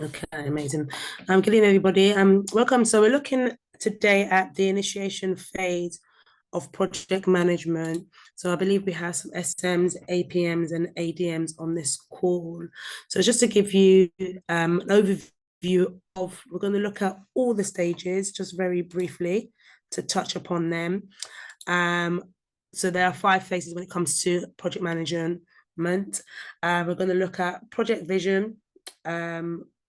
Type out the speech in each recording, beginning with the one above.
Okay, amazing. Good evening, everybody. Welcome. So we're looking today at the initiation phase of project management. So I believe we have some SMs, APMs, and ADMs on this call. So just to give you an overview of, we're going to look at all the stages, just very briefly to touch upon them. So there are 5 phases when it comes to project management. We're going to look at project vision.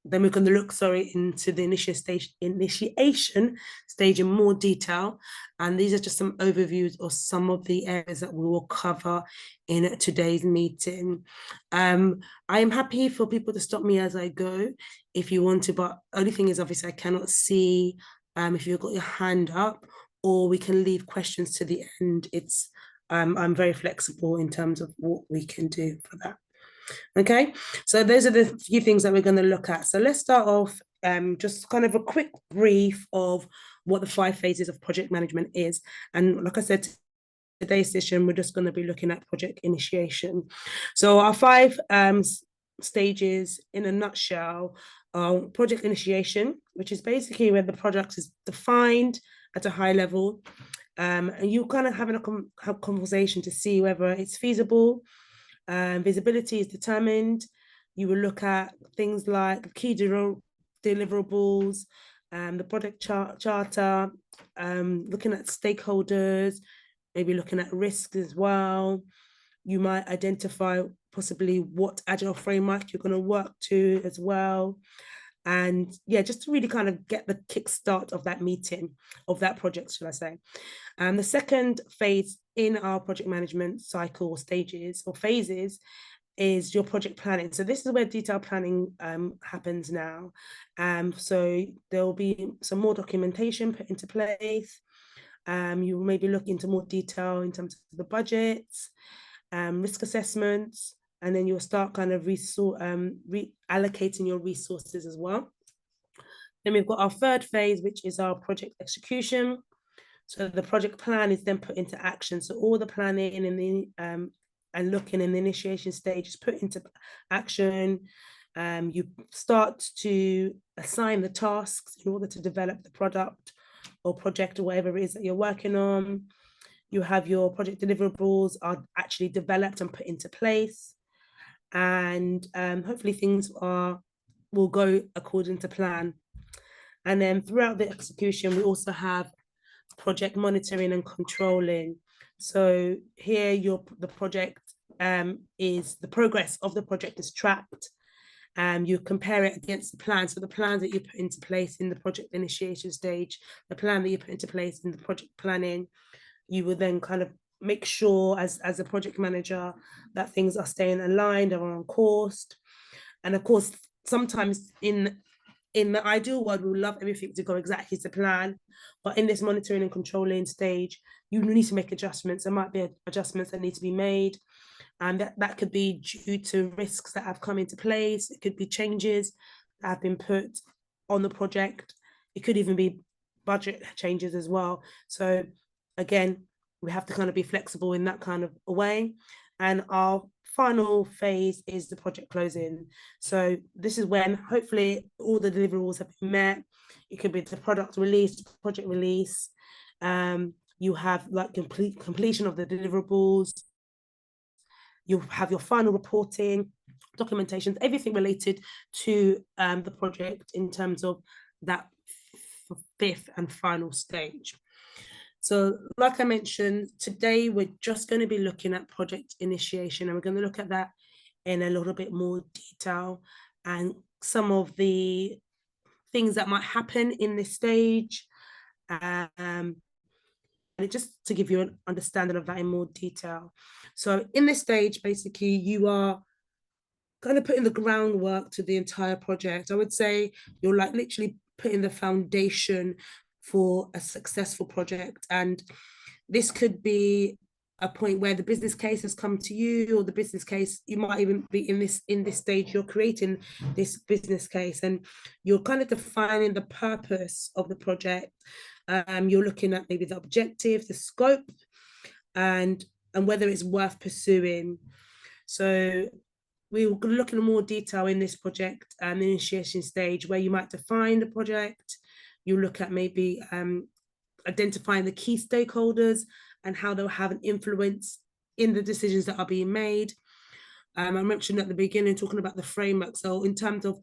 Then we're going to look, into the initiation stage in more detail. And these are just some overviews of some of the areas that we will cover in today's meeting. I am happy for people to stop me as I go if you want to, but only thing is obviously I cannot see if you've got your hand up, or we can leave questions to the end. I'm very flexible in terms of what we can do for that. Okay, so those are the few things that we're going to look at. So let's start off just kind of a quick brief of what the 5 phases of project management is. And like I said, today's session, we're just going to be looking at project initiation. So our 5 stages in a nutshell are project initiation, which is basically where the project is defined at a high level. And you kind of having a conversation to see whether it's feasible. Visibility is determined. You will look at things like key deliverables, the project charter, looking at stakeholders, maybe looking at risks as well. You might identify possibly what agile framework you're going to work to as well. And yeah, just to really kind of get the kickstart of that meeting, of that project, should I say. The second phase in our project management cycle stages or phases is your project planning. So this is where detailed planning happens now. So there will be some more documentation put into place. You will maybe look into more detail in terms of the budgets, risk assessments, and then you'll start kind of reallocating your resources as well. Then we've got our third phase, which is our project execution. So the project plan is then put into action. So all the planning and the and looking in the initiation stage is put into action. You start to assign the tasks in order to develop the product or project or whatever it is that you're working on. You have your project deliverables are actually developed and put into place. And hopefully things will go according to plan. And then throughout the execution, we also have project monitoring and controlling. So here the project is the progress of the project is tracked. You compare it against the plan. So the plan that you put into place in the project initiation stage, the plan that you put into place in the project planning, you will then kind of make sure as a project manager that things are staying aligned or on course. And of course, sometimes in the ideal world, we would love everything to go exactly to plan. But in this monitoring and controlling stage, you need to make adjustments. There might be adjustments that need to be made. And that could be due to risks that have come into place. It could be changes that have been put on the project. It could even be budget changes as well. So again, we have to kind of be flexible in that kind of a way. And our final phase is the project closing. So this is when hopefully all the deliverables have been met. It could be the product release, project release. You have like completion of the deliverables. You have your final reporting, documentations, everything related to the project in terms of that 5th and final stage. So like I mentioned, today we're just going to be looking at project initiation, and we're going to look at that in a little bit more detail and some of the things that might happen in this stage. And just to give you an understanding of that in more detail. So in this stage, basically, you are kind of putting the groundwork to the entire project. I would say you're like literally putting the foundation for a successful project. And this could be a point where the business case has come to you, or the business case, you might even be in this stage, you're creating this business case and you're kind of defining the purpose of the project. You're looking at maybe the objective, the scope, and whether it's worth pursuing. So we will look in more detail in this project initiation stage, where you might define the project. You look at maybe identifying the key stakeholders and how they'll have an influence in the decisions that are being made. I mentioned at the beginning, talking about the framework. So in terms of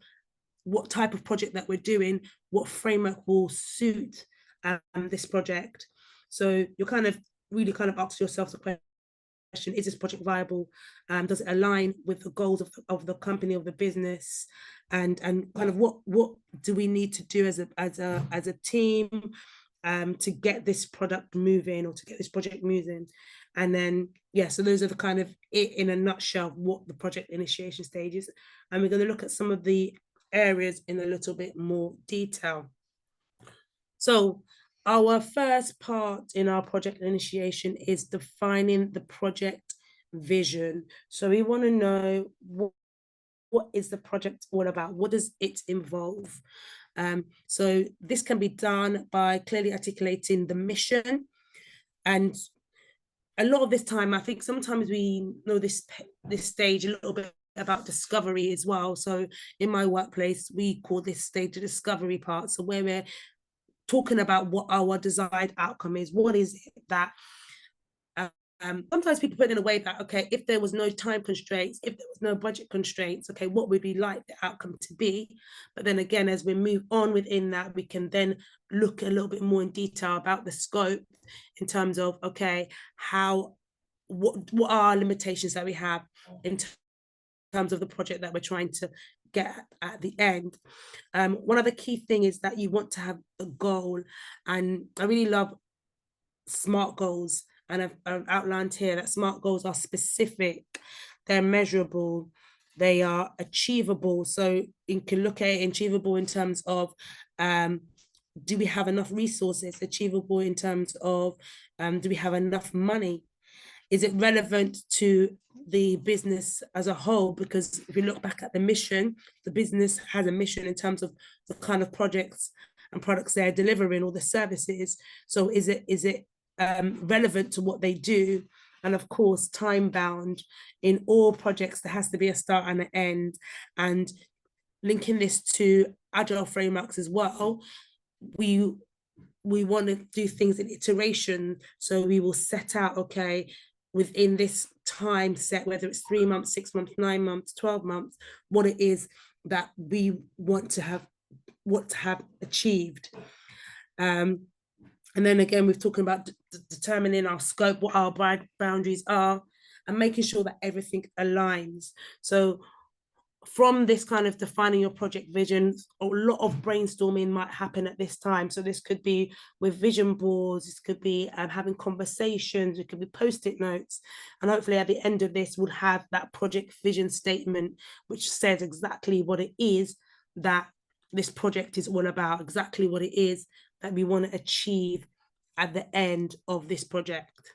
what type of project that we're doing, what framework will suit this project. So you're kind of really kind of ask yourself the question, is this project viable? Does it align with the goals of the company, of the business? And kind of what do we need to do as a team to get this product moving, or to get this project moving? And then, yeah, so those are the kind of it in a nutshell, what the project initiation stage is. And we're going to look at some of the areas in a little bit more detail. So our first part in our project initiation is defining the project vision. So we want to know what is the project all about? What does it involve? So this can be done by clearly articulating the mission. And a lot of this time, I think sometimes we know this stage a little bit about discovery as well. So in my workplace, we call this stage the discovery part. So where we're talking about what our desired outcome is. What is it that sometimes people put in a way that, okay, if there was no time constraints, if there was no budget constraints, okay, what would we like the outcome to be? But then again, as we move on within that, we can then look a little bit more in detail about the scope in terms of, okay, what are our limitations that we have in terms of the project that we're trying to get at the end. One other key thing is that you want to have a goal, and I really love SMART goals, and I've outlined here that SMART goals are specific, they're measurable, they are achievable. So you can look at it achievable in terms of do we have enough resources? Achievable in terms of do we have enough money? Is it relevant to the business as a whole? Because if you look back at the mission, the business has a mission in terms of the kind of projects and products they're delivering, or the services. So is it relevant to what they do? And of course, time bound. In all projects, there has to be a start and an end. And linking this to agile frameworks as well, we want to do things in iteration. So we will set out, okay, within this time set, whether it's 3 months, 6 months, 9 months, 12 months, what it is that we want to have achieved. And then again, we're talking about determining our scope, what our boundaries are, and making sure that everything aligns. So from this kind of defining your project vision, a lot of brainstorming might happen at this time. So this could be with vision boards, this could be having conversations, it could be post-it notes. And hopefully at the end of this, we'll have that project vision statement, which says exactly what it is that this project is all about, exactly what it is that we want to achieve at the end of this project.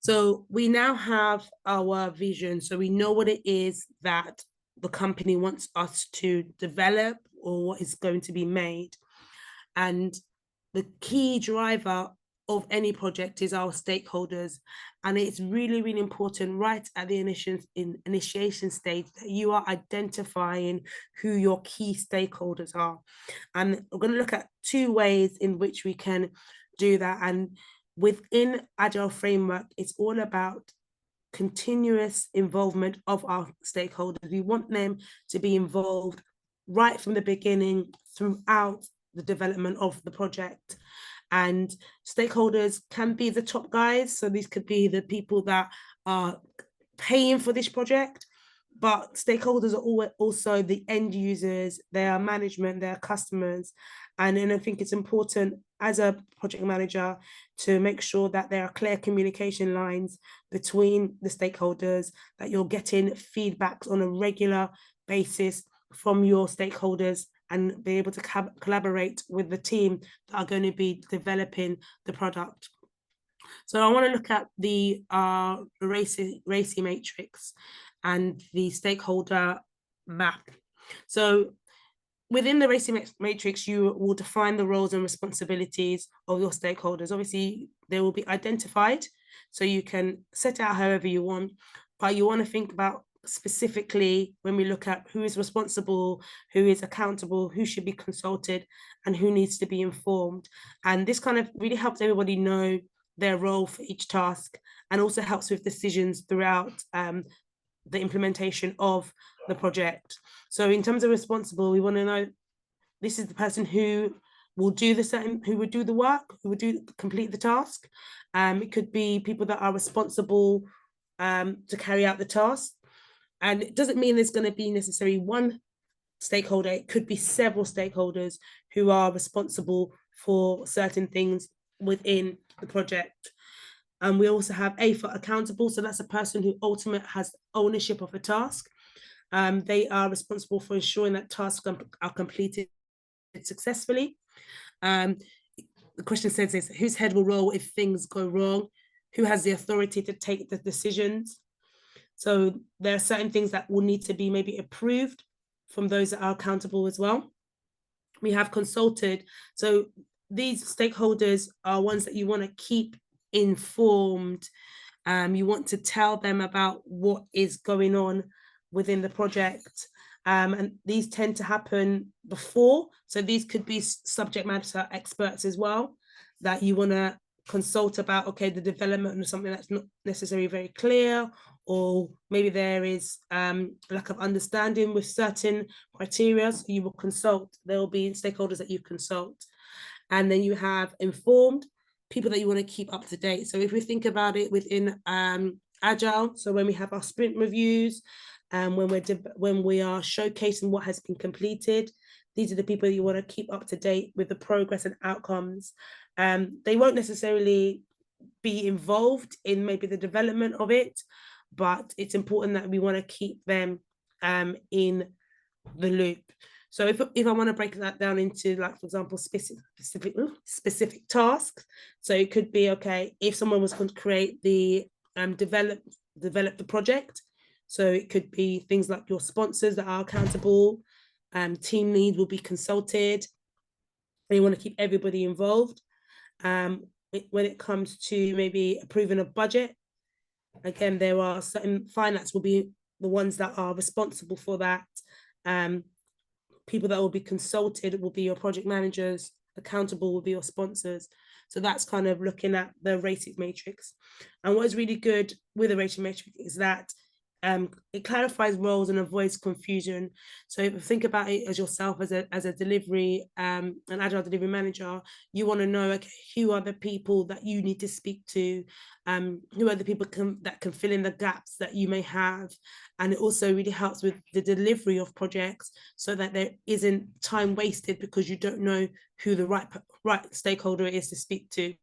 So we now have our vision. So we know what it is that the company wants us to develop, or what is going to be made. And the key driver of any project is our stakeholders. And it's really, really important right at the initiation stage that you are identifying who your key stakeholders are. And we're going to look at 2 ways in which we can do that. And within Agile framework, it's all about continuous involvement of our stakeholders. We want them to be involved right from the beginning throughout the development of the project. And stakeholders can be the top guys. So these could be the people that are paying for this project, but stakeholders are also the end users, their management, their customers. And then I think it's important as a project manager to make sure that there are clear communication lines between the stakeholders, that you're getting feedbacks on a regular basis from your stakeholders, and be able to collaborate with the team that are going to be developing the product. So I want to look at the RACI matrix and the stakeholder map. So within the RACI matrix, you will define the roles and responsibilities of your stakeholders. Obviously, they will be identified, so you can set out however you want, but you want to think about specifically when we look at who is responsible, who is accountable, who should be consulted, and who needs to be informed. And this kind of really helps everybody know their role for each task, and also helps with decisions throughout the implementation of the project. So in terms of responsible, we want to know this is the person who will do who would do the work, who would complete the task. It could be people that are responsible to carry out the task. And it doesn't mean there's going to be necessarily one stakeholder. It could be several stakeholders who are responsible for certain things within the project. And we also have A for accountable. So that's a person who ultimately has ownership of a task. They are responsible for ensuring that tasks are completed successfully. The question says is, whose head will roll if things go wrong? Who has the authority to take the decisions? So there are certain things that will need to be maybe approved from those that are accountable as well. We have consulted. So these stakeholders are ones that you want to keep informed. You want to tell them about what is going on within the project. And these tend to happen before. So these could be subject matter experts as well, that you want to consult about, okay, the development of something that's not necessarily very clear, or maybe there is lack of understanding with certain criteria. So you will consult. There will be stakeholders that you consult. And then you have informed, people that you want to keep up to date. So if we think about it within Agile, so when we have our sprint reviews, when we are showcasing what has been completed, these are the people you want to keep up to date with the progress and outcomes. They won't necessarily be involved in maybe the development of it, but it's important that we want to keep them in the loop. So if I want to break that down into, like, for example, specific tasks, so it could be, okay, if someone was going to create the develop the project, so it could be things like your sponsors that are accountable, team lead will be consulted, and you want to keep everybody involved. When it comes to maybe approving a budget, again, there are certain finance will be the ones that are responsible for that. People that will be consulted will be your project managers, accountable will be your sponsors. So that's kind of looking at the rating matrix. And what is really good with the rating matrix is that it clarifies roles and avoids confusion. So if you think about it as yourself as a delivery, an agile delivery manager, you want to know, okay, who are the people that you need to speak to, who are the people that can fill in the gaps that you may have. And it also really helps with the delivery of projects, so that there isn't time wasted because you don't know who the right stakeholder is to speak to.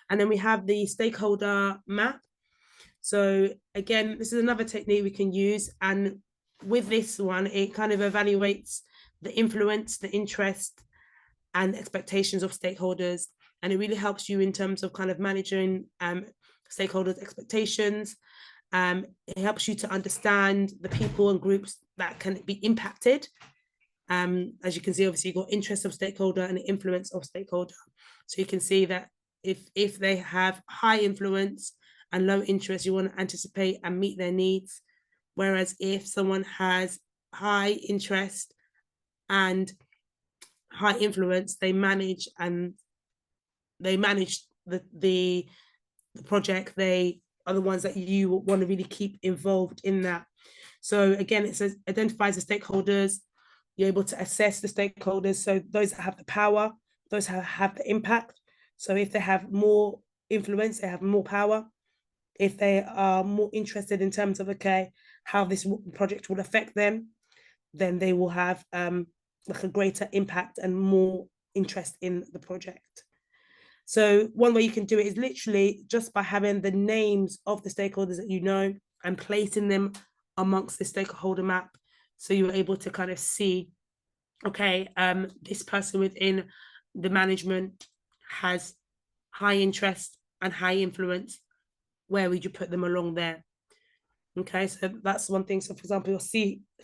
And then we have the stakeholder map. So again, this is another technique we can use. And with this one, it kind of evaluates the influence, the interest, and expectations of stakeholders. And it really helps you in terms of kind of managing stakeholders' expectations. It helps you to understand the people and groups that can be impacted. As you can see, obviously, you've got interest of stakeholder and the influence of stakeholder. So you can see that if they have high influence and low interest, you want to anticipate and meet their needs. Whereas if someone has high interest and high influence, they manage the project. They are the ones that you want to really keep involved in that. So again, it says identifies the stakeholders. You're able to assess the stakeholders. So those that have the power, those that have the impact. So if they have more influence, they have more power. If they are more interested in terms of, okay, how this project will affect them, then they will have like a greater impact and more interest in the project. So one way you can do it is literally just by having the names of the stakeholders that you know and placing them amongst the stakeholder map. So you're able to kind of see, okay, this person within the management has high interest and high influence. Where would you put them along there? Okay, so that's one thing. So for example,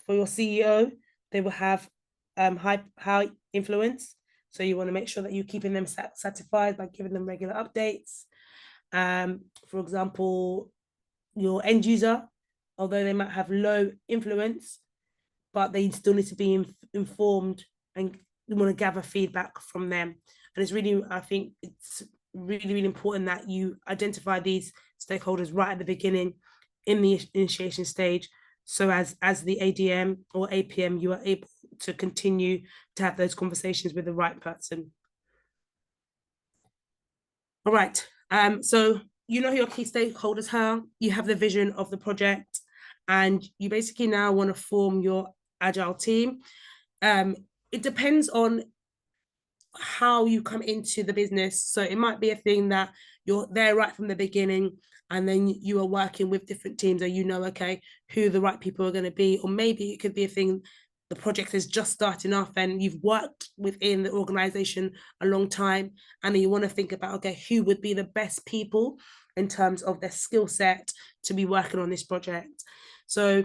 for your CEO, they will have high influence. So you want to make sure that you're keeping them satisfied by giving them regular updates. For example, your end user although they might have low influence, but they still need to be informed, and we want to gather feedback from them. And it's really, I think it's really, really important that you identify these stakeholders right at the beginning in the initiation stage. So as the ADM or APM, you are able to continue to have those conversations with the right person. All right. So you know who your key stakeholders are, you have the vision of the project, and you basically now want to form your agile team. It depends on how you come into the business. So it might be a thing that you're there right from the beginning, and then you are working with different teams, and you know, okay, who the right people are going to be. Or maybe it could be a thing, the project is just starting off and you've worked within the organization a long time, and you want to think about, okay, who would be the best people in terms of their skill set to be working on this project. So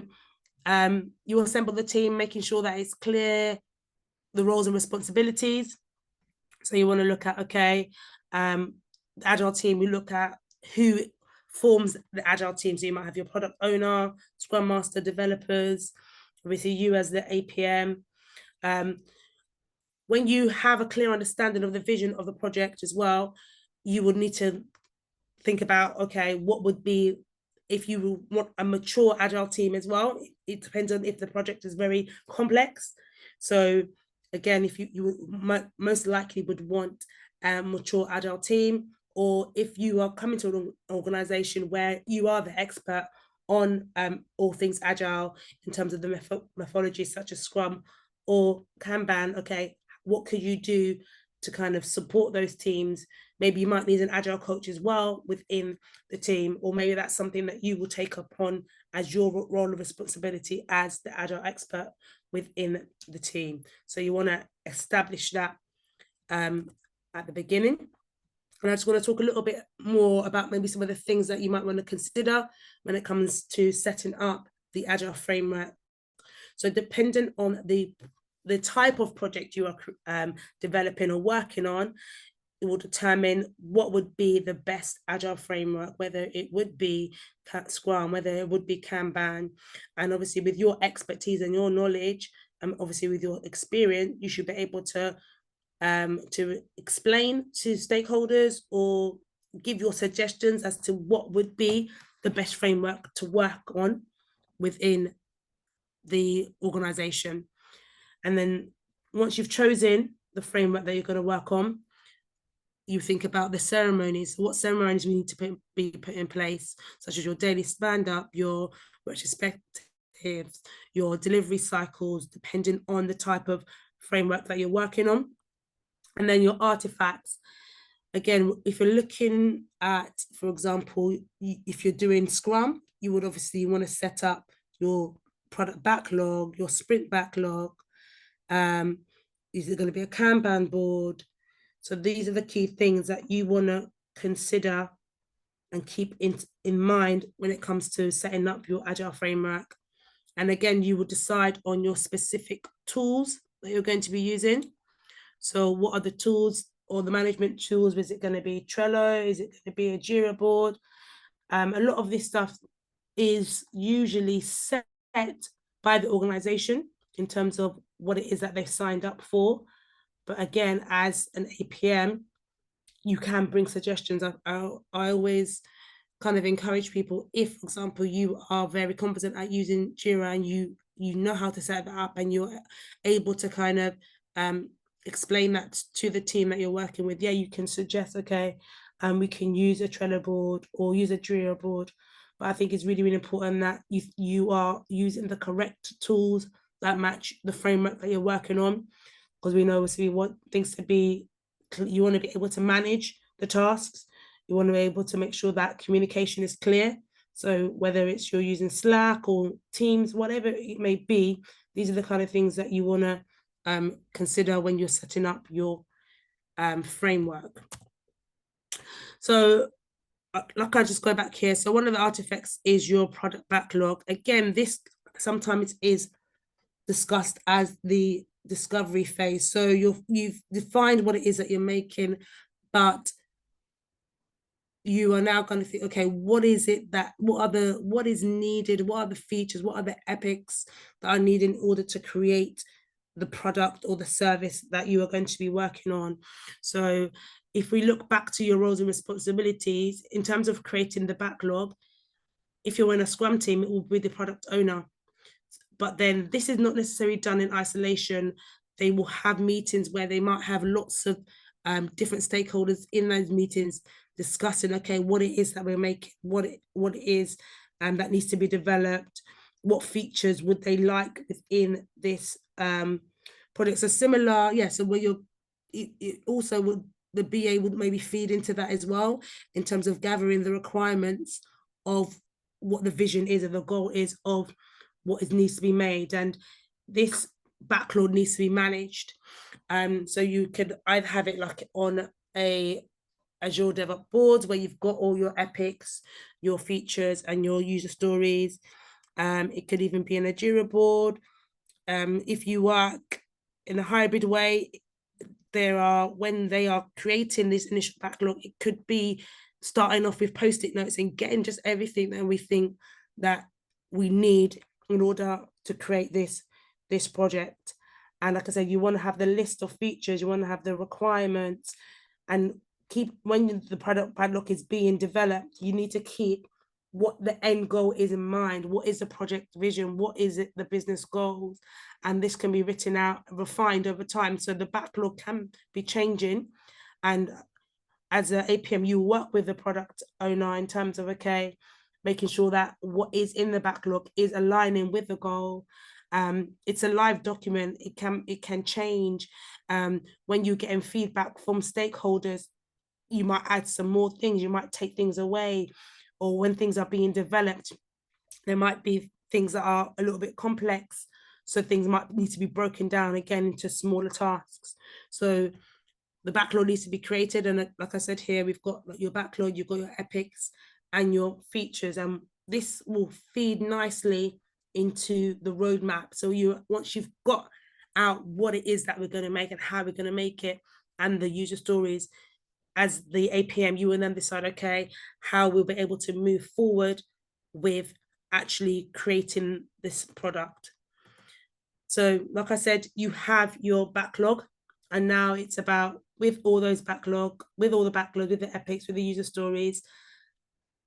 you assemble the team, making sure that it's clear the roles and responsibilities. So you want to look at, okay, the agile team, we look at who forms the agile team. So you might have your product owner, scrum master, developers, obviously you as the APM. When you have a clear understanding of the vision of the project as well, you would need to think about, okay, what would be, if you want a mature agile team as well, it depends on if the project is very complex. So again, if you most likely would want a mature agile team, or if you are coming to an organization where you are the expert on all things agile in terms of the methodologies such as Scrum or Kanban, okay, what could you do to kind of support those teams? Maybe you might need an agile coach as well within the team, or maybe that's something that you will take upon as your role of responsibility as the agile expert within the team. So you want to establish that at the beginning. And I just want to talk a little bit more about maybe some of the things that you might want to consider when it comes to setting up the agile framework. So dependent on the type of project you are developing or working on, it will determine what would be the best agile framework, whether it would be Scrum, whether it would be Kanban. And obviously with your expertise and your knowledge, obviously with your experience, you should be able to explain to stakeholders or give your suggestions as to what would be the best framework to work on within the organization. And then once you've chosen the framework that you're going to work on, you think about the ceremonies, what ceremonies we need to be put in place, such as your daily stand-up, your retrospectives, your delivery cycles, depending on the type of framework that you're working on. And then your artifacts. Again, if you're looking at, for example, if you're doing Scrum, you would obviously want to set up your product backlog, your sprint backlog. Is it going to be a Kanban board? So these are the key things that you want to consider and keep in mind when it comes to setting up your agile framework. And again, you will decide on your specific tools that you're going to be using. So what are the tools or the management tools? Is it going to be Trello? Is it going to be a Jira board? A lot of this stuff is usually set by the organization in terms of what it is that they've signed up for. But again, as an APM, you can bring suggestions. I always kind of encourage people, if, for example, you are very competent at using Jira and you know how to set that up and you're able to kind of explain that to the team that you're working with, yeah, you can suggest, okay, we can use a Trello board or use a Jira board. But I think it's really, really important that you are using the correct tools that match the framework that you're working on, because we know obviously we want things to be, you want to be able to manage the tasks. You want to be able to make sure that communication is clear. So whether it's you're using Slack or Teams, whatever it may be, these are the kind of things that you want to consider when you're setting up your framework. So like I just go back here. So one of the artifacts is your product backlog. Again, this sometimes is discussed as the discovery phase. So you've defined what it is that you're making, but you are now going to think, okay, what is needed, what are the features, what are the epics that are needed in order to create the product or the service that you are going to be working on. So if we look back to your roles and responsibilities in terms of creating the backlog, if you're in a Scrum team, it will be the product owner. But then this is not necessarily done in isolation. They will have meetings where they might have lots of different stakeholders in those meetings discussing, okay, what it is that we're making, what it is that needs to be developed, what features would they like within this project. So similar, yeah, so where it also would, the BA would maybe feed into that as well in terms of gathering the requirements of what the vision is and the goal is of what needs to be made, and this backlog needs to be managed. So you could either have it like on a Azure DevOps board where you've got all your epics, your features, and your user stories. It could even be an Jira board. If you work in a hybrid way, when they are creating this initial backlog, it could be starting off with post-it notes and getting just everything that we think that we need in order to create this project. And like I said, you want to have the list of features, you want to have the requirements, and when the product backlog is being developed, you need to keep what the end goal is in mind. What is the project vision? What is it, the business goals? And this can be written out, refined over time. So the backlog can be changing. And as an APM, you work with the product owner in terms of, okay, making sure that what is in the backlog is aligning with the goal. It's a live document. It can change. When you're getting feedback from stakeholders, you might add some more things, you might take things away, or when things are being developed, there might be things that are a little bit complex. So things might need to be broken down again into smaller tasks. So the backlog needs to be created. And like I said here, we've got your backlog, you've got your epics and your features. And this will feed nicely into the roadmap. So once you've got out what it is that we're going to make and how we're going to make it and the user stories, as the APM, you will then decide, okay, how we'll be able to move forward with actually creating this product. So like I said, you have your backlog, and now it's about, with all the backlog, with the epics, with the user stories,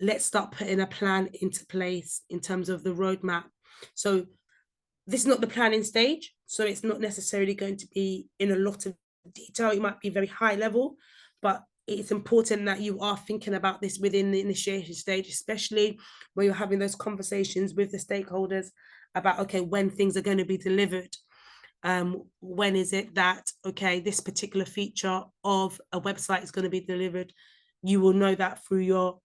let's start putting a plan into place in terms of the roadmap. So this is not the planning stage, so it's not necessarily going to be in a lot of detail. It might be very high level, but it's important that you are thinking about this within the initiation stage, especially when you're having those conversations with the stakeholders about, okay, when things are going to be delivered. When is it that, okay, this particular feature of a website is going to be delivered? You will know that through your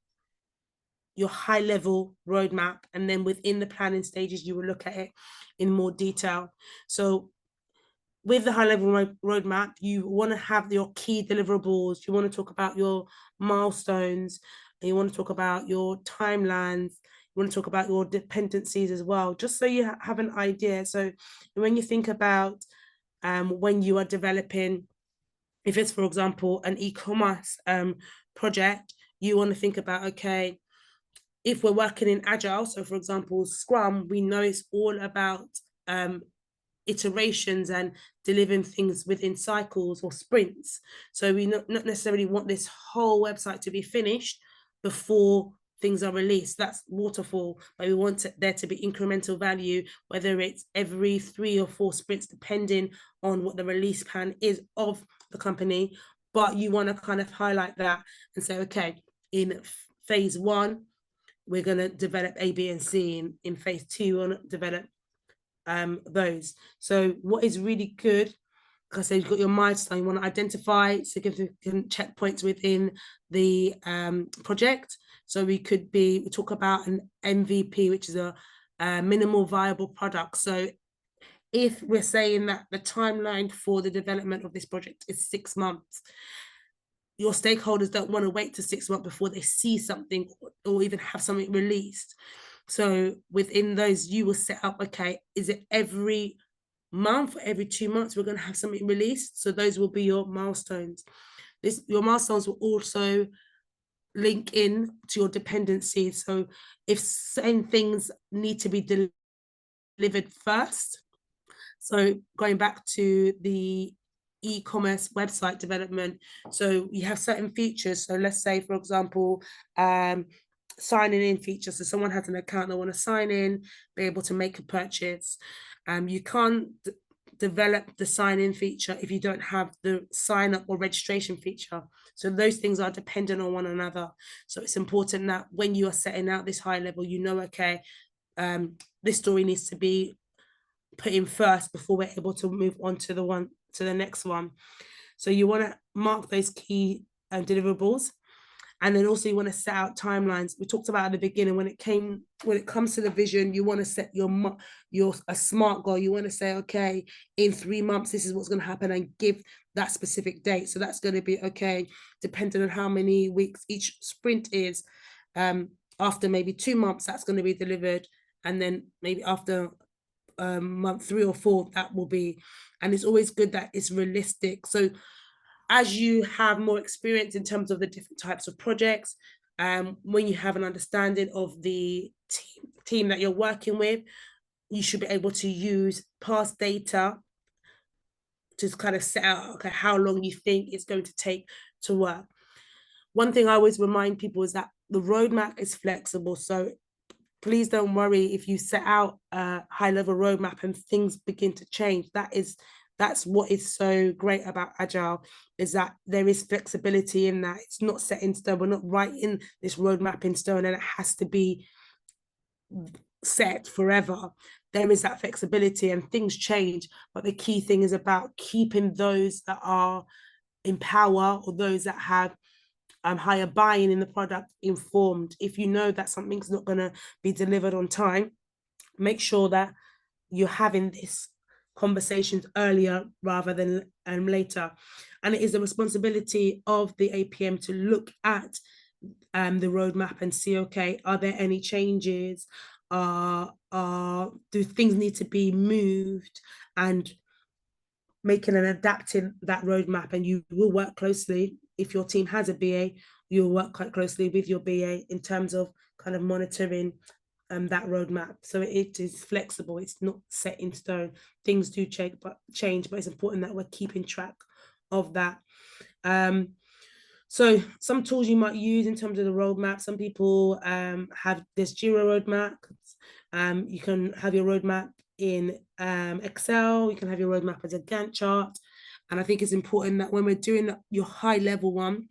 high level roadmap, and then within the planning stages, you will look at it in more detail. So with the high level roadmap, you want to have your key deliverables, you want to talk about your milestones, and you want to talk about your timelines, you want to talk about your dependencies as well, just so you have an idea. So when you think about when you are developing, if it's, for example, an e-commerce project, you want to think about, okay, if we're working in Agile, so for example, Scrum, we know it's all about iterations and delivering things within cycles or sprints. So we not necessarily want this whole website to be finished before things are released. That's waterfall, but we want there to be incremental value, whether it's every 3 or 4 sprints, depending on what the release plan is of the company. But you want to kind of highlight that and say, okay, in phase 1, we're going to develop A, B, and C. In phase 2, we're going to develop those. So what is really good, like I said, you've got your milestone, you want to identify significant checkpoints within the project. So we talk about an MVP, which is a minimal viable product. So if we're saying that the timeline for the development of this project is 6 months, your stakeholders don't want to wait to 6 months before they see something or even have something released. So within those, you will set up, okay, is it every month, every 2 months, we're going to have something released? So those will be your milestones. Your milestones will also link in to your dependencies. So if certain things need to be delivered first, so going back to the e-commerce website development, so you have certain features. So let's say, for example, signing in features. So someone has an account, they want to sign in, be able to make a purchase. You can't develop the sign-in feature if you don't have the sign-up or registration feature. So those things are dependent on one another. So it's important that when you are setting out this high level, you know, okay, this story needs to be put in first before we're able to move on to the next one. So you want to mark those key deliverables. And then also you want to set out timelines. We talked about at the beginning, when it comes to the vision, you want to set your a SMART goal. You want to say, okay, in 3 months, this is what's going to happen, and give that specific date. So that's going to be, okay, depending on how many weeks each sprint is, after maybe 2 months, that's going to be delivered. And then maybe after month 3 or 4, that will be, and it's always good that it's realistic. So as you have more experience in terms of the different types of projects, when you have an understanding of the team that you're working with, you should be able to use past data to kind of set out, okay, how long you think it's going to take to work. One thing I always remind people is that the roadmap is flexible. So please don't worry if you set out a high-level roadmap and things begin to change. That's what is so great about Agile, is that there is flexibility in that. It's not set in stone. We're not writing this roadmap in stone and it has to be set forever. There is that flexibility and things change. But the key thing is about keeping those that are in power or those that have higher buy-in in the product informed. If you know that something's not going to be delivered on time, make sure that you're having this conversations earlier rather than later. And it is the responsibility of the APM to look at the roadmap and see, okay, are there any changes? Do things need to be moved? And making and adapting that roadmap. And you will work closely, if your team has a BA, you'll work quite closely with your BA in terms of kind of monitoring that roadmap. So it is flexible. It's not set in stone. Things do change, but it's important that we're keeping track of that. So some tools you might use in terms of the roadmap. Some people have this Jira roadmap. You can have your roadmap in Excel. You can have your roadmap as a Gantt chart. And I think it's important that when we're doing your high level one,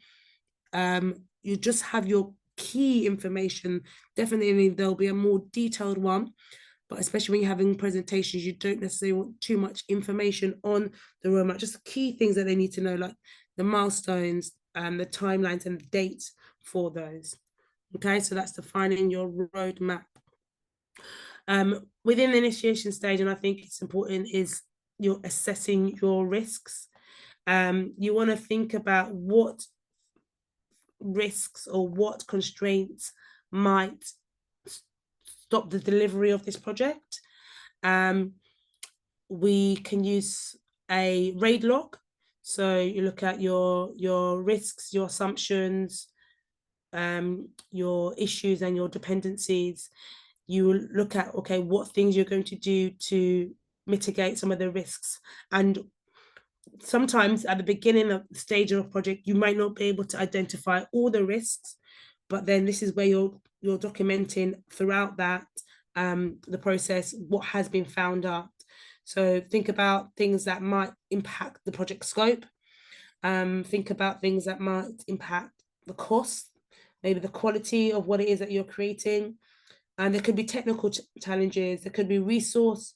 you just have your key information. Definitely there'll be a more detailed one, but especially when you're having presentations, you don't necessarily want too much information on the roadmap, just key things that they need to know, like the milestones and the timelines and the dates for those. Okay, so that's defining your roadmap. Within the initiation stage, and I think it's important, is you're assessing your risks. You want to think about what risks or what constraints might stop the delivery of this project. We can use a RAID log. So you look at your risks, your assumptions, your issues and your dependencies. You will look at, okay, what things you're going to do to mitigate some of the risks. And sometimes at the beginning of the stage of a project, you might not be able to identify all the risks, but then this is where you're documenting throughout that the process what has been found out. So think about things that might impact the project scope. Think about things that might impact the cost, maybe the quality of what it is that you're creating. And there could be technical challenges, there could be resource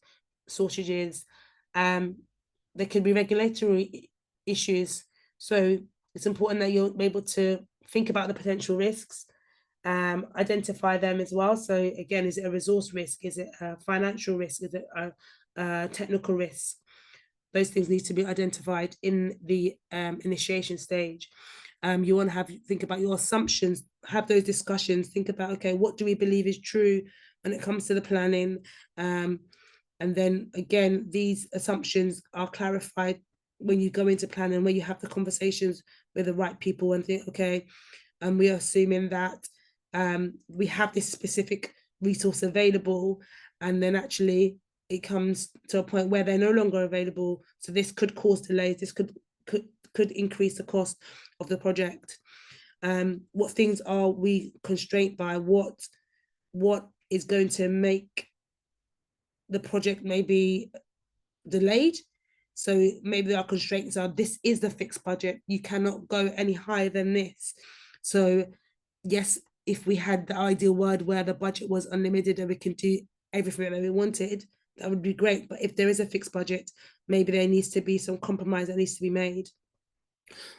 shortages, there could be regulatory issues. So it's important that you're able to think about the potential risks, identify them as well. So again, is it a resource risk? Is it a financial risk? Is it a technical risk? Those things need to be identified in the initiation stage. You want to think about your assumptions, have those discussions, think about, okay, what do we believe is true when it comes to the planning? And then again, these assumptions are clarified when you go into planning, when you have the conversations with the right people and think, okay, and we are assuming that we have this specific resource available, and then actually it comes to a point where they're no longer available. So this could cause delays. This could increase the cost of the project. What things are we constrained by? What is going to make the project maybe delayed? So maybe our constraints are, this is the fixed budget. You cannot go any higher than this. So yes, if we had the ideal world where the budget was unlimited and we can do everything that we wanted, that would be great. But if there is a fixed budget, maybe there needs to be some compromise that needs to be made.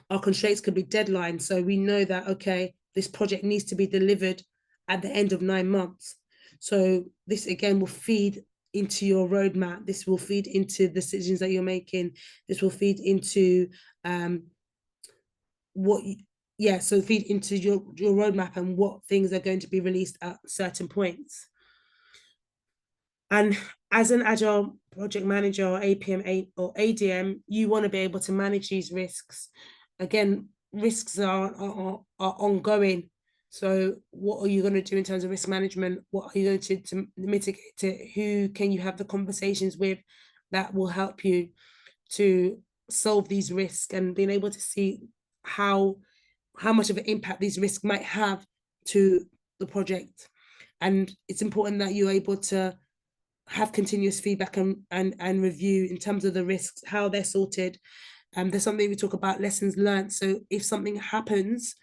Our constraints could be deadlines. So we know that, okay, this project needs to be delivered at the end of 9 months. So this again will feed into your roadmap. This will feed into the decisions that you're making. This will feed into so feed into your roadmap and what things are going to be released at certain points. And as an agile project manager or APM or ADM, you want to be able to manage these risks. Again, risks are ongoing. So what are you going to do in terms of risk management? What are you going to mitigate it? Who can you have the conversations with that will help you to solve these risks, and being able to see how much of an impact these risks might have to the project. And it's important that you're able to have continuous feedback and review in terms of the risks, how they're sorted. There's something we talk about, lessons learned. So if something happens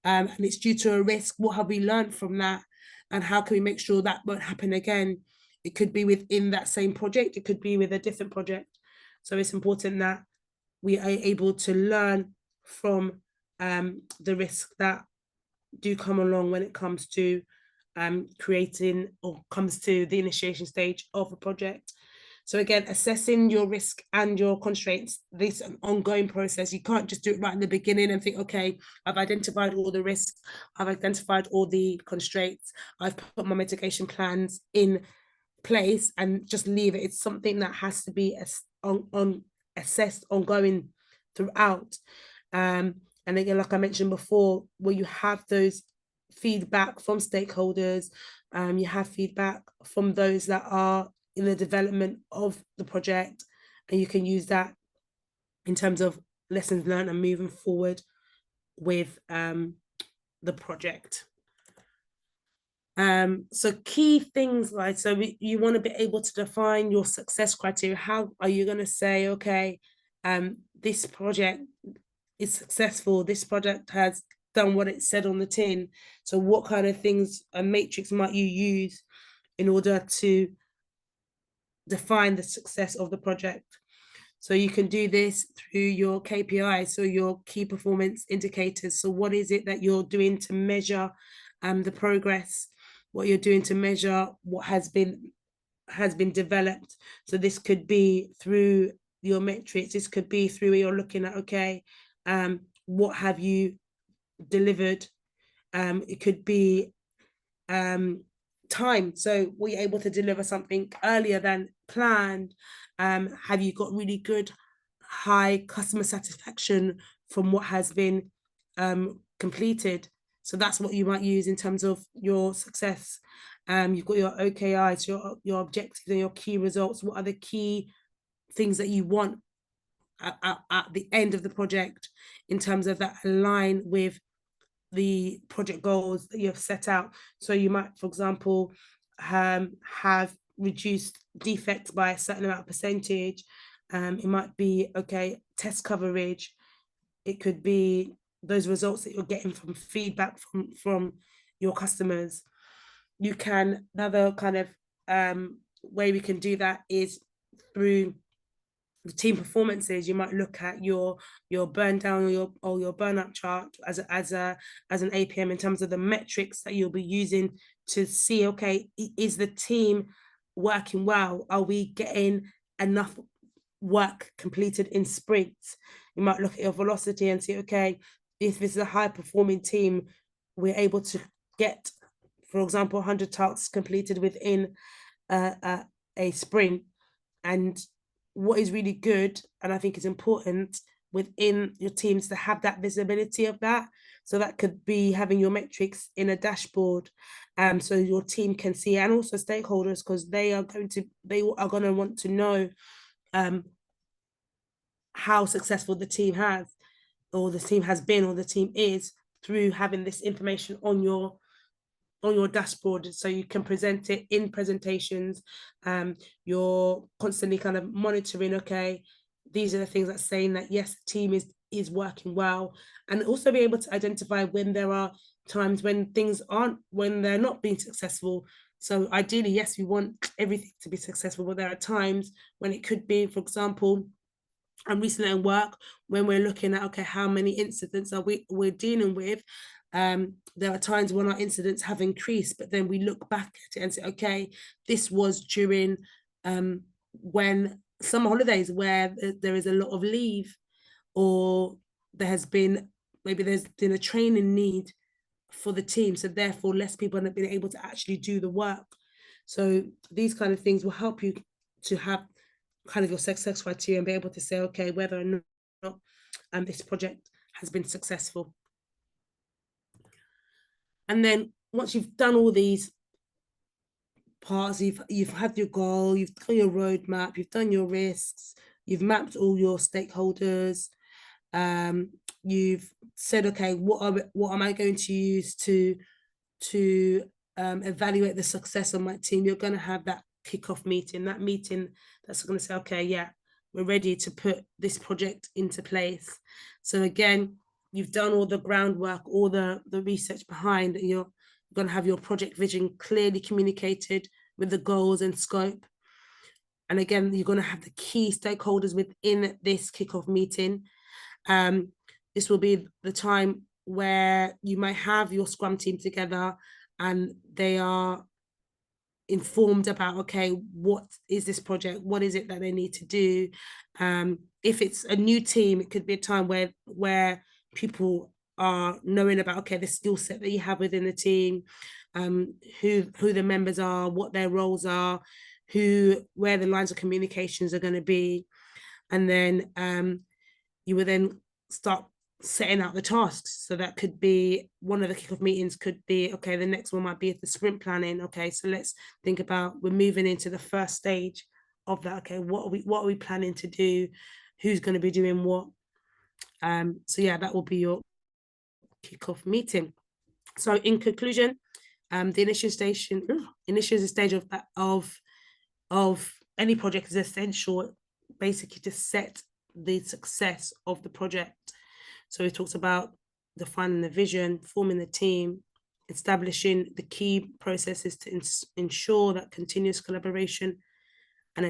and it's due to a risk, what have we learned from that? And how can we make sure that won't happen again? It could be within that same project. It could be with a different project. So it's important that we are able to learn from the risks that do come along when it comes to creating or comes to the initiation stage of a project. So again, assessing your risk and your constraints, this is an ongoing process. You can't just do it right in the beginning and think, okay, I've identified all the risks, I've identified all the constraints, I've put my mitigation plans in place and just leave it. It's something that has to be assessed ongoing throughout. And again, like I mentioned before, where you have those feedback from stakeholders, you have feedback from those that are in the development of the project, and you can use that in terms of lessons learned and moving forward with the project. So key things, right? So you want to be able to define your success criteria. How are you going to say, okay, this project is successful, this project has done what it said on the tin? So what kind of things, a matrix might you use in order to define the success of the project? So you can do this through your KPIs, so your key performance indicators. So what is it that you're doing to measure the progress, what you're doing to measure what has been developed? So this could be through your metrics, this could be through where you're looking at, okay, what have you delivered? It could be time. So were you able to deliver something earlier than planned? Have you got really good high customer satisfaction from what has been completed? So that's what you might use in terms of your success. You've got your OKIs, your objectives and your key results. What are the key things that you want at the end of the project in terms of that align with the project goals that you have set out? So you might, for example, have reduced defects by a certain amount of percentage. It might be, okay, test coverage. It could be those results that you're getting from feedback from your customers. You can, another kind of way we can do that is through the team performances. You might look at your burn down or your burn up chart as an APM in terms of the metrics that you'll be using to see, okay, is the team working well? Are we getting enough work completed in sprints? You might look at your velocity and see, okay, if this is a high performing team, we're able to get, for example, 100 tasks completed within a sprint. And what is really good, and I think is important, within your teams to have that visibility of that. So that could be having your metrics in a dashboard, so your team can see, and also stakeholders, because they are going to want to know how successful the team has been, or the team is, through having this information on your dashboard, so you can present it in presentations. You're constantly kind of monitoring, okay, these are the things that's saying that yes, the team is working well, and also be able to identify when there are times when when they're not being successful. So ideally, yes, we want everything to be successful, but there are times when it could be, for example, and recently in work, when we're looking at, okay, how many incidents we're dealing with, there are times when our incidents have increased, but then we look back at it and say, okay, this was during when summer holidays, where there is a lot of leave, or there's been a training need for the team, so therefore less people have been able to actually do the work. So these kind of things will help you to have kind of your success criteria and be able to say, okay, whether or not this project has been successful. And then once you've done all these parts, you've had your goal, you've done your roadmap, you've done your risks, you've mapped all your stakeholders, you've said, okay, what am I going to use to evaluate the success of my team? You're going to have that kickoff meeting, that's going to say, okay, yeah, we're ready to put this project into place. So again, you've done all the groundwork, all the research behind, and you're going to have your project vision clearly communicated with the goals and scope. And again, you're going to have the key stakeholders within this kickoff meeting. This will be the time where you might have your Scrum team together, and they are informed about, okay, what is this project? What is it that they need to do? If it's a new team, it could be a time where people are knowing about, okay, the skill set that you have within the team, who the members are, what their roles are, where the lines of communications are going to be. And then you will then start setting out the tasks. So that could be one of the kickoff meetings, could be, okay, the next one might be the sprint planning. Okay, so let's think about, we're moving into the first stage of that. Okay, what are we planning to do? Who's going to be doing what? So yeah, that will be your kickoff meeting. So in conclusion, the initial stage of any project is essential, basically, to set the success of the project. So it talks about defining the vision, forming the team, establishing the key processes to ensure that continuous collaboration and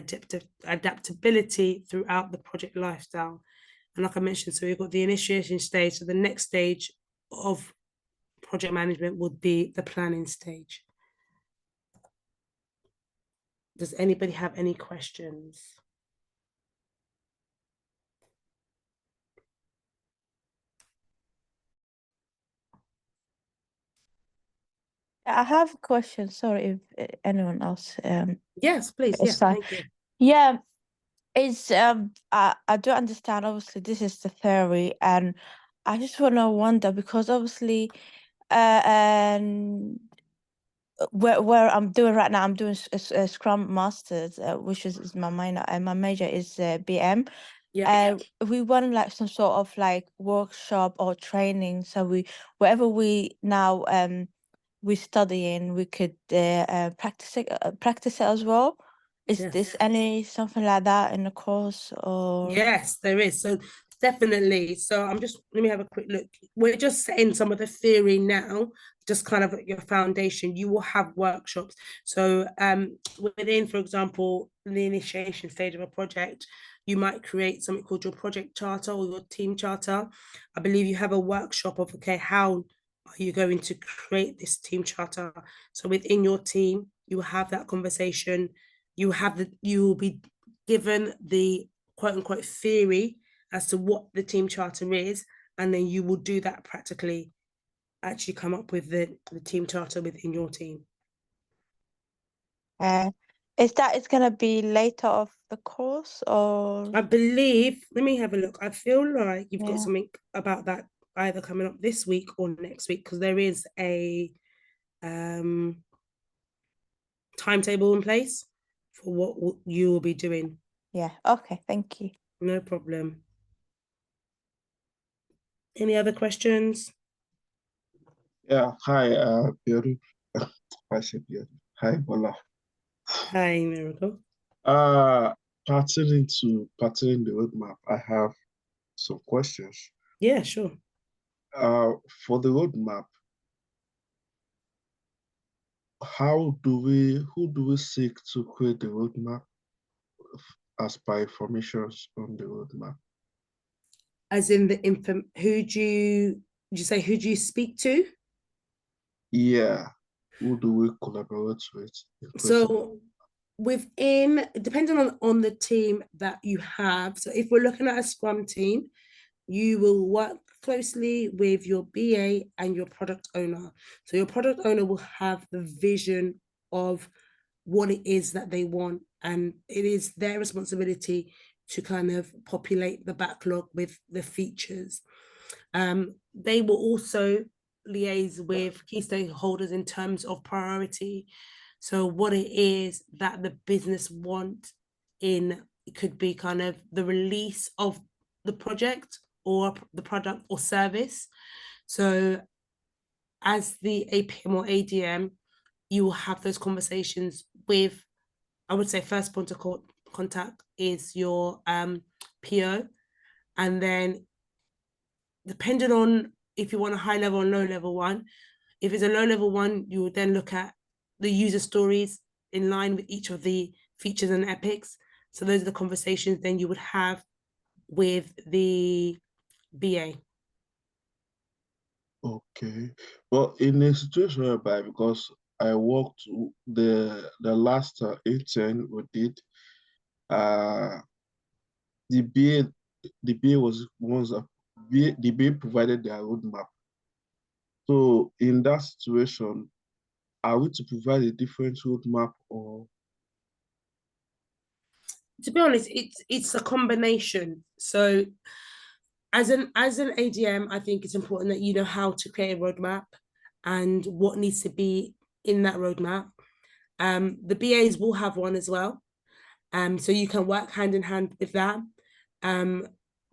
adaptability throughout the project lifestyle. And like I mentioned, so we've got the initiation stage. So the next stage of project management would be the planning stage. Does anybody have any questions? I have a question. Sorry if anyone else. Yes, please. Yeah, thank you. Yeah, it's I do understand. Obviously, this is the theory, and I just wonder, because obviously, and where I'm doing right now, I'm doing a Scrum Masters, which is my minor, and my major is BM. Yeah. We want like some sort of like workshop or training, so whatever we now we studying, we could practice it as well. Is Yes. this any something like that in the course, or? Yes, there is. So definitely. So let me have a quick look. We're just setting some of the theory now, just kind of your foundation. You will have workshops. So within, for example, the initiation stage of a project, you might create something called your project charter or your team charter. I believe you have a workshop of, okay, how are you going to create this team charter? So within your team, you will have that conversation. You will be given the quote unquote theory as to what the team charter is, and then you will do that practically, actually come up with the team charter within your team. Is that it's gonna be later of the course or? I believe, let me have a look. I feel like you've got Yeah. something about that either coming up this week or next week, because there is a timetable in place for what you will be doing. Yeah. Okay. Thank you. No problem. Any other questions? Yeah, hi, Biodun. I said Biodun. Hi, Bola. Hi, Miracle. Pertaining the roadmap, I have some questions. Yeah, sure. For the roadmap, who do we seek to create the roadmap as per informations on the roadmap? As in the who do you say who do you speak to? Yeah, who do we collaborate with? So within, depending on the team that you have, so if we're looking at a Scrum team, you will work closely with your BA and your product owner. So your product owner will have the vision of what it is that they want, and it is their responsibility to kind of populate the backlog with the features. They will also liaise with key stakeholders in terms of priority. So what it is that the business want in, it could be kind of the release of the project or the product or service. So as the APM or ADM, you will have those conversations with, I would say first point of contact is your PO, and then depending on if you want a high level or low level one, if it's a low level one, you will then look at the user stories in line with each of the features and epics. So those are the conversations then you would have with the BA. Okay. Well, in a situation whereby, because I worked the last intern we did, the BA was ones that the BA provided their roadmap. So in that situation, are we to provide a different roadmap or? To be honest, it's a combination. So as an ADM, I think it's important that you know how to create a roadmap and what needs to be in that roadmap. The BAs will have one as well. So you can work hand in hand with that.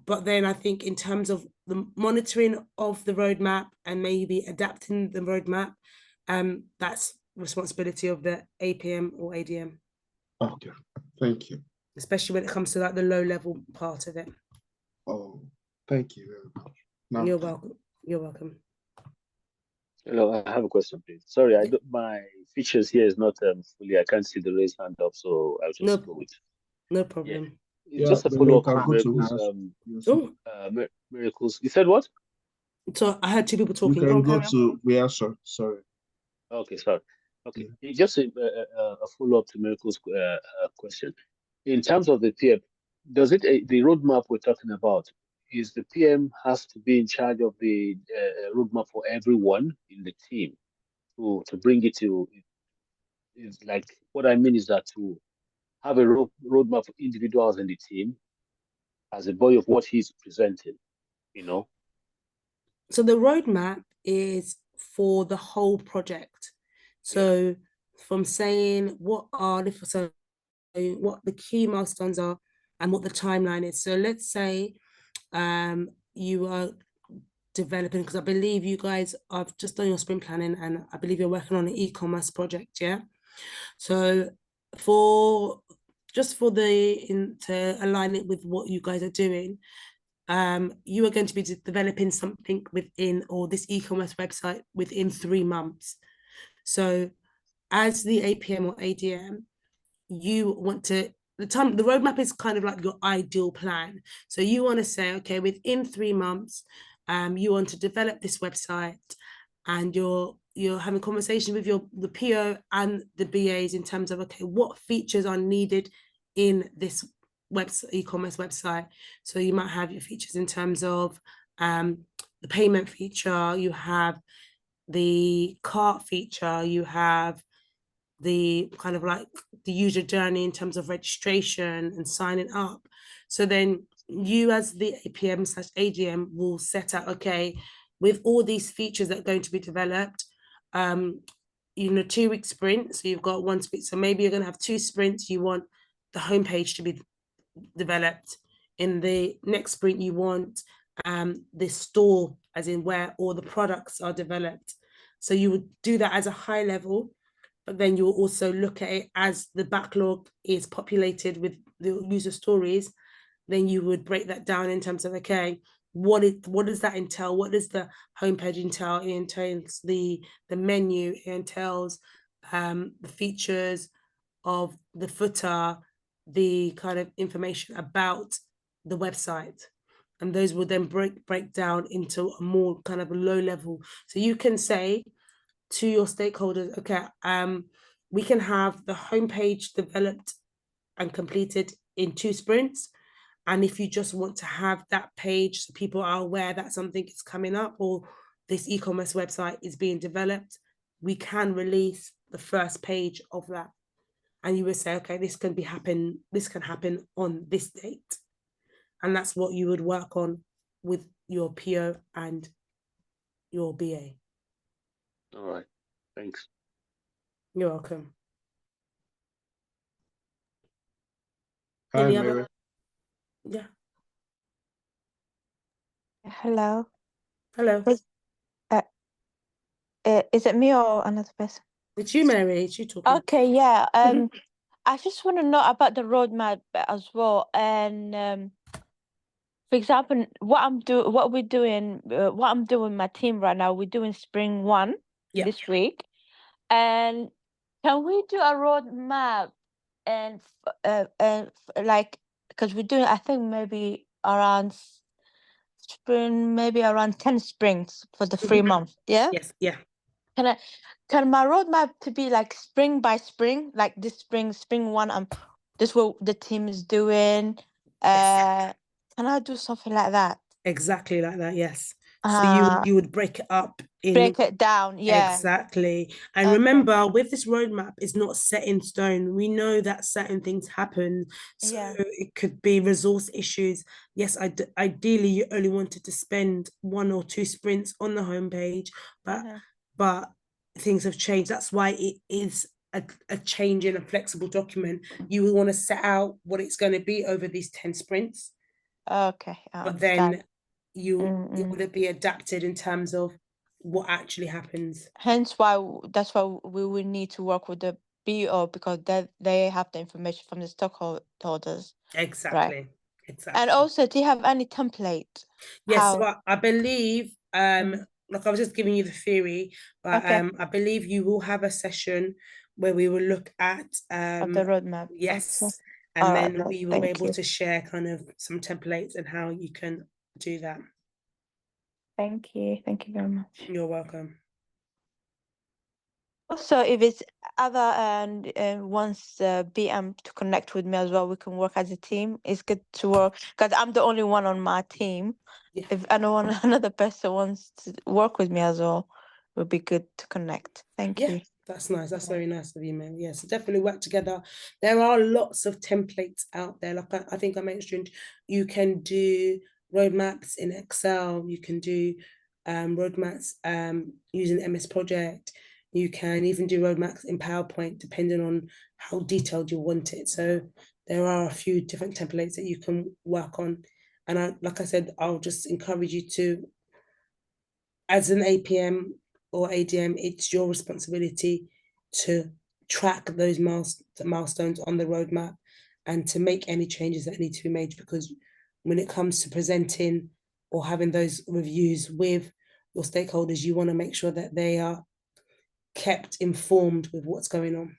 But then I think in terms of the monitoring of the roadmap and maybe adapting the roadmap, that's responsibility of the APM or ADM. Okay, thank you. Especially when it comes to like the low level part of it. Oh, thank you very much. Now, You're welcome. You're welcome. Hello, I have a question, please. Sorry, my features here is not fully. I can't see the raised hand up, so I'll just go with. No problem. Yeah, yeah, just a then follow you up can to go to Miracles. Miracles. You said what? So I heard two people you talking. can go to reaction. Sorry. Okay, sorry. Okay, Yeah. just a follow up to Miracles' question. In terms of the PM, does it the roadmap we're talking about? Is the PM has to be in charge of the roadmap for everyone in the team to bring it to? Is like what I mean is that to have a roadmap for individuals in the team as a body of what he's presenting, you know. So the roadmap is for the whole project. So from saying what the key milestones are and what the timeline is. So let's say you are developing, because I believe you guys have just done your sprint planning and I believe you're working on an e-commerce project, yeah? So to align it with what you guys are doing, you are going to be developing something within, or this e-commerce website within 3 months. So as the APM or ADM, you want to, the roadmap is kind of like your ideal plan. So you want to say, okay, within 3 months, you want to develop this website, and you're having conversation with the PO and the BAs in terms of, okay, what features are needed in this e-commerce website. So you might have your features in terms of the payment feature, you have the cart feature, you have the kind of like the user journey in terms of registration and signing up. So then you as the APM/AGM will set out, okay, with all these features that are going to be developed, 2-week sprint. So you've got one sprint. So maybe you're going to have 2 sprints. You want the homepage to be developed. In the next sprint, you want the store, as in where all the products are developed. So you would do that as a high level, but then you will also look at it as the backlog is populated with the user stories. Then you would break that down in terms of, okay, what does that entail? What does the homepage entail? It entails the menu, it entails the features of the footer, the kind of information about the website. And those will then break down into a more kind of a low level. So you can say to your stakeholders, okay, we can have the homepage developed and completed in 2 sprints. And if you just want to have that page so people are aware that something is coming up or this e-commerce website is being developed, we can release the first page of that. And you would say, okay, this can happen on this date. And that's what you would work on with your PO and your BA. All right, thanks. You're welcome. Hi, Any Mary. other? Yeah. Hello. Hello. Is it me or another person? It's you, Mary. It's you talking. Okay, yeah. I just want to know about the roadmap as well. And for example, what I'm doing with my team right now, we're doing Spring 1 this week. And can we do a roadmap and like, because we're doing, I think maybe around spring, maybe around 10 springs for the 3 months. Yeah. Yes. Yeah. Can my roadmap to be like spring by spring, like this spring 1, this what the team is doing. Yes. Can I do something like that? Exactly like that. Yes. So you would break it up in. Break it down. Yeah. Exactly. And Okay. remember, with this roadmap, it's not set in stone. We know that certain things happen. So Yeah. it could be resource issues. Yes, ideally, you only wanted to spend 1 or 2 sprints on the homepage, but things have changed. That's why it is a change in a flexible document. You will want to set out what it's going to be over these 10 sprints. Okay. But then it would be adapted in terms of what actually happens. Hence that's why we will need to work with the BO, because they have the information from the stockholders. Exactly. Right. Exactly. And also, do you have any template? Yes, so I believe like I was just giving you the theory, but I believe you will have a session where we will look at of the roadmap. Yes. Okay. And All then right, we will be able to share kind of some templates and how you can do that. Thank you. Thank you very much. You're welcome. Also, if it's other and wants BM to connect with me as well, we can work as a team. It's good to work because I'm the only one on my team. Yeah. If anyone, another person wants to work with me as well, it would be good to connect. Thank you. That's nice. That's very nice of you, man. Yes, definitely work together. There are lots of templates out there. Like I think I mentioned, you can do roadmaps in Excel. You can do roadmaps using MS Project. You can even do roadmaps in PowerPoint, depending on how detailed you want it. So there are a few different templates that you can work on. And like I said, I'll just encourage you to, as an APM or ADM, it's your responsibility to track those milestones on the roadmap and to make any changes that need to be made, because when it comes to presenting or having those reviews with your stakeholders, you want to make sure that they are kept informed with what's going on.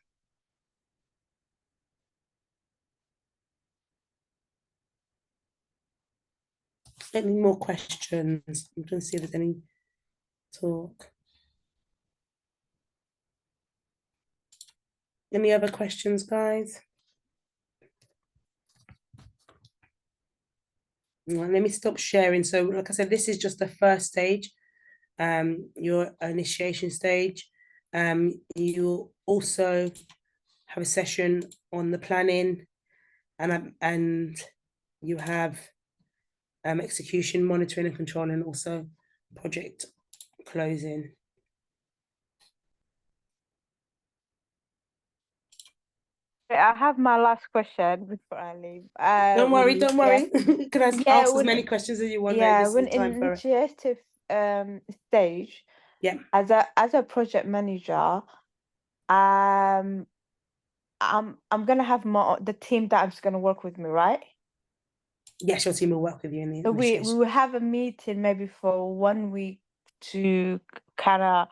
Any more questions? I'm trying to see if there's any talk. Any other questions, guys? Well, let me stop sharing. So like I said, this is just the first stage, your initiation stage. You also have a session on the planning, and you have execution, monitoring and control, and also project closing. I have my last question before I leave. Don't worry, don't worry. Can I ask as many questions as you want? Yeah, when in initiative stage, yeah, as a project manager, I'm gonna have the team that is gonna work with me, right? Yes, your team will work with you in the So we will have a meeting maybe for 1 week to kind of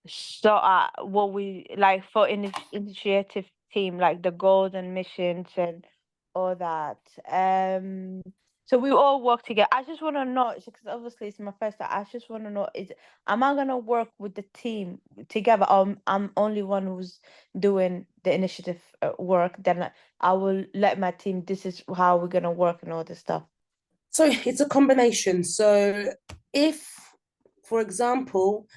sort out what we like for initiative team, like the goals and missions and all that. So we all work together. I just want to know, because obviously it's my first time. I just want to know, am I gonna work with the team together, or I'm only one who's doing the initiative work? Then I will let my team. This is how we're gonna work and all this stuff. So it's a combination. So if, for example,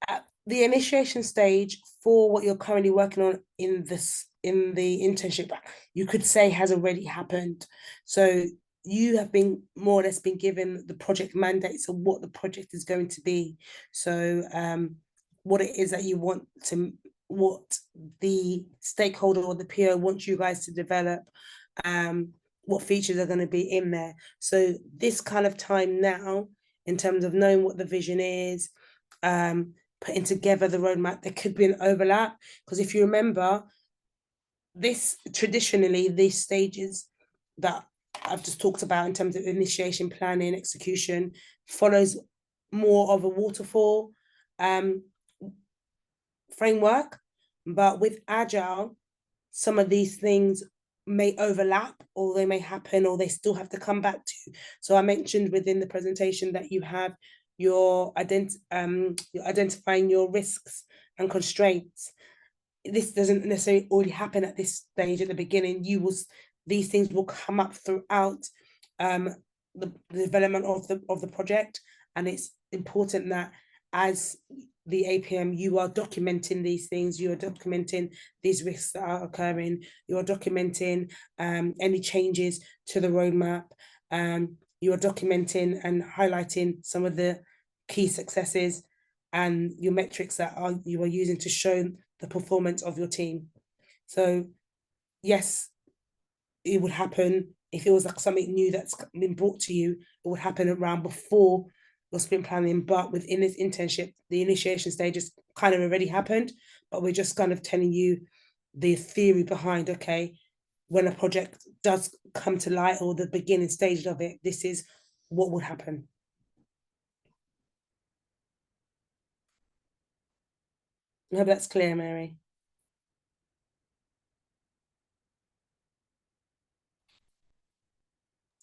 at the initiation stage for what you're currently working on in the internship, you could say has already happened. So you have been more or less been given the project mandates of what the project is going to be. So what it is that you want to, what the stakeholder or the PO wants you guys to develop, what features are going to be in there. So this kind of time now, in terms of knowing what the vision is, putting together the roadmap, there could be an overlap, because if you remember, this traditionally, these stages that I've just talked about in terms of initiation, planning, execution, follows more of a waterfall framework. But with Agile, some of these things may overlap, or they may happen, or they still have to come back to. So I mentioned within the presentation that you have you're identifying your risks and constraints. This doesn't necessarily already happen at this stage at the beginning. These things will come up throughout the development of the project, and it's important that as the APM, you are documenting these things, you are documenting these risks that are occurring, you are documenting any changes to the roadmap, you are documenting and highlighting some of the key successes and your metrics that you are using to show the performance of your team. So yes, it would happen if it was like something new that's been brought to you. It would happen around before your sprint planning, but within this internship, the initiation stage has kind of already happened, but we're just kind of telling you the theory behind, okay, when a project does come to light, or the beginning stage of it, this is what would happen. I hope that's clear, Mary.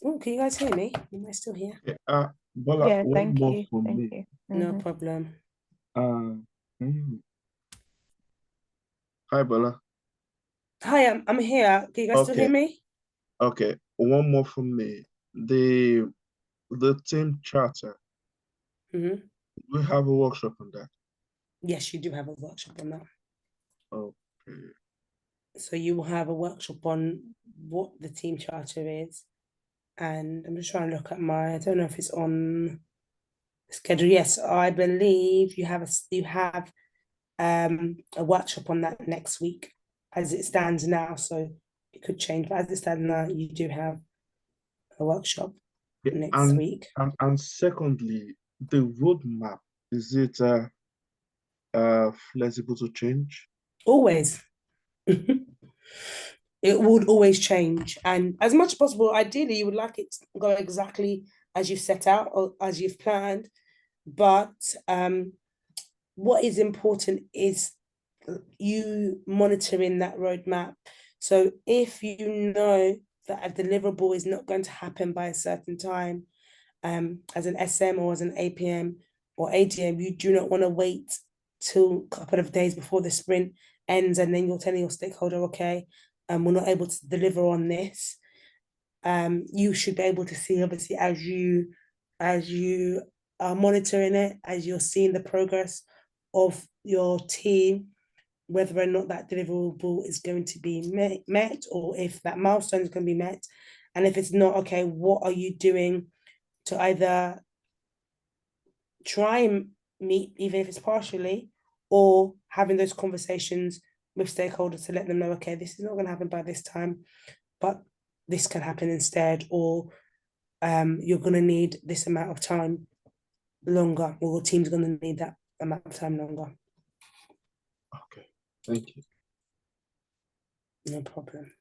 Oh, can you guys hear me? Am I still here? Yeah, Bola, Yeah, one more you. from Thank me. you. No problem. Hi, Bola. Hi, I'm here. Can you guys still hear me? Okay, one more from me. The team charter. We have a workshop on that. Yes, you do have a workshop on that. Okay. So you will have a workshop on what the team charter is. And I'm just trying to look at I don't know if it's on schedule. Yes, I believe you have a workshop on that next week as it stands now. So it could change, but as it stands now, you do have a workshop next week. And secondly, the roadmap, is it flexible to change? Always. It would always change, and as much as possible, ideally you would like it to go exactly as you've set out or as you've planned, but what is important is you monitoring that roadmap. So if you know that a deliverable is not going to happen by a certain time, as an SM or as an APM or AGM, you do not want to wait till a couple of days before the sprint ends and then you're telling your stakeholder, okay, we're not able to deliver on this. You should be able to see, obviously, as you are monitoring it, as you're seeing the progress of your team whether or not that deliverable is going to be met, or if that milestone is going to be met. And if it's not, okay, what are you doing to either try and meet, even if it's partially, or having those conversations with stakeholders to let them know, okay, this is not going to happen by this time, but this can happen instead, or you're going to need this amount of time longer, or your team's going to need that amount of time longer. Okay, thank you. No problem.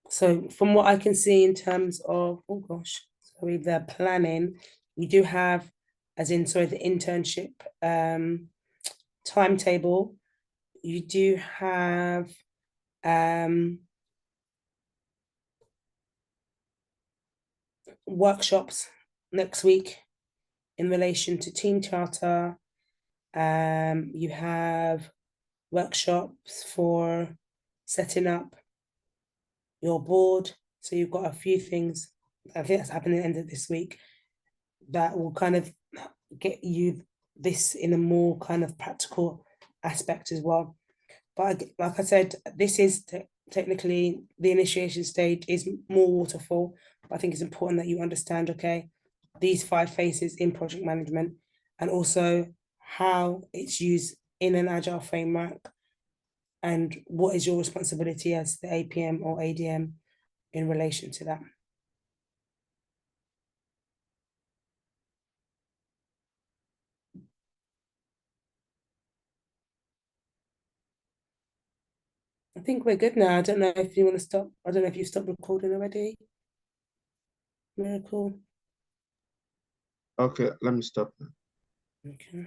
So from what I can see in terms of, oh gosh, sorry, the planning, we do have, as in, sorry, the internship timetable, you do have workshops next week in relation to team charter. You have workshops for setting up your board. So you've got a few things, I think that's happening at the end of this week, that will kind of get you this in a more kind of practical aspect as well. But like I said, this is technically the initiation stage is more waterfall. But I think it's important that you understand, okay, these 5 phases in project management, and also how it's used in an agile framework, and what is your responsibility as the APM or ADM in relation to that. I think we're good now. I don't know if you want to stop. I don't know if you've stopped recording already. Miracle. Okay, let me stop now. Okay.